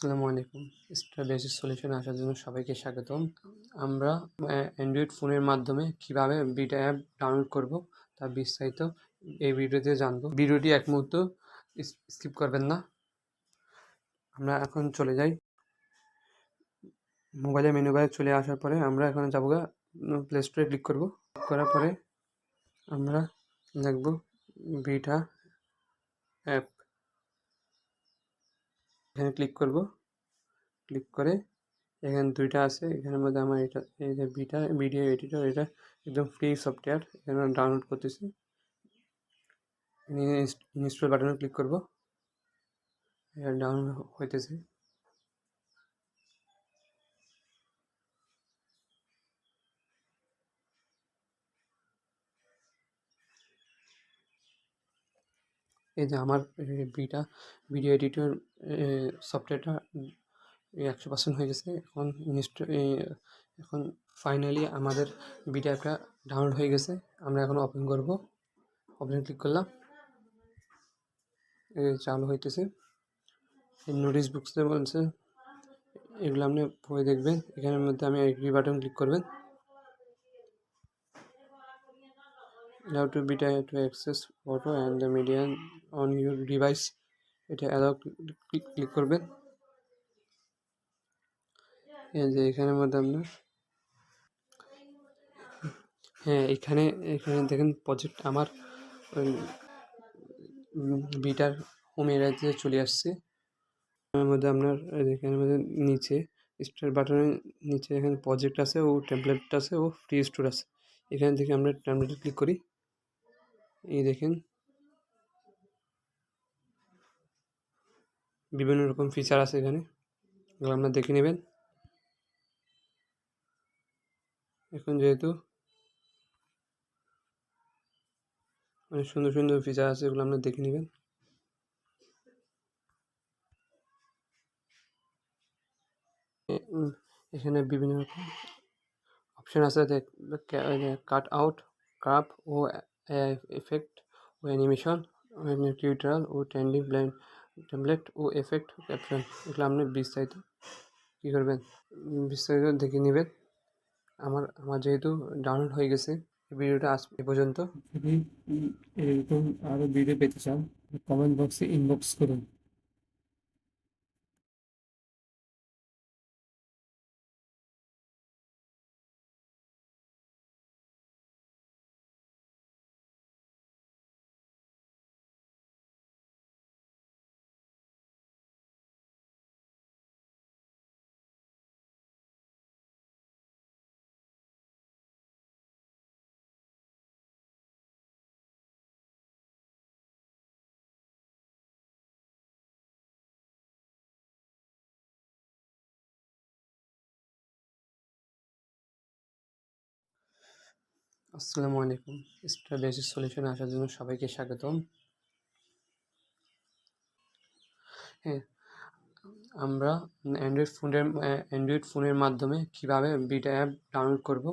আসসালামু আলাইকুম। Star basis সলিউশনে আসার জন্য সবাইকে স্বাগতম। আমরা অ্যান্ড্রয়েড ফোনের মাধ্যমে কিভাবে বিটা অ্যাপ ডাউনলোড করব তা বিস্তারিত এই ভিডিওতে জানবো। ভিডিওটি এক মুহূর্ত স্কিপ করবেন না। আমরা এখন চলে যাই মোবাইলের মেনু বারে। চলে আসার পরে আমরা এখন যাবো প্লে স্টোরে ক্লিক করব। করার পরে আমরা লিখব বিটা অ্যাপ, এখানে ক্লিক করব। ক্লিক করে এখানে দুইটা আছে, এখানের মধ্যে আমার এটা এই যে ভিডিও এডিটর, এটা একদম ফ্রি সফটওয়্যার, এখানে ডাউনলোড করতেছি। ইনস্টল বাটনে ক্লিক করব, এটা ডাউনলোড হইতেছে। এই যে আমার ভিডিও এডিটর সফটওয়্যারটা 100% হয়ে গেছে। এখন ফাইনালি আমাদের ভিডিও অ্যাপটা ডাউনলোড হয়ে গেছে। আমরা এখন ওপেন করব। ওপেনে ক্লিক করলাম, চালু হইতেছে। এই নোটিশ বুকসে বলছে এগুলো আপনি পড়ে দেখবেন। এখানের মধ্যে আমি এগ্রি বাটন ক্লিক করবেন। allow to beta to access photo and the media on your device, এটা allow ক্লিক করবেন। এই যে এখানের মধ্যে আপনার এখানে দেখেন প্রজেক্ট আমার বিটার হোম এরিয়াতে চলে আসছে। এর মধ্যে আপনার এখানের মধ্যে নিচে স্টার বাটনের নিচে এখানে প্রজেক্ট আছে ও টেমপ্লেট আছে ও ফ্রি স্টোর আছে। এখান থেকে আমরা টেমপ্লেটে ক্লিক করি। এই দেখেন বিভিন্ন রকম ফিচার আছে এখানে, এগুলো আপনারা দেখে নেবেন। এখন যেহেতু অনেক সুন্দর সুন্দর ফিচার আছে, এগুলো আপনারা দেখে নেবেন। এখানে বিভিন্ন রকম অপশান আছে, কাট আউট, ক্রাপ ও এফেক্ট ও অ্যানিমেশন, টিউটোরিয়াল ও ট্রেন্ডিং টেমপ্লেট ও এফেক্ট ক্যাপশন। এগুলো আপনি বিস্তারিত কী করবেন, বিস্তারিত দেখে নেবেন। আমার যেহেতু ডাউনলোড হয়ে গেছে। ভিডিওটা আজ এ পর্যন্ত। যদি এরকম আরও ভিডিও পেতে চান কমেন্ট বক্সে ইনবক্স করুন। আসসালামু আলাইকুম। স্টার বেসিস সলিউশনে আসার জন্য সবাইকে স্বাগতম। আমরা অ্যান্ড্রয়েড ফোনের মাধ্যমে কিভাবে বিটা অ্যাপ ডাউনলোড করব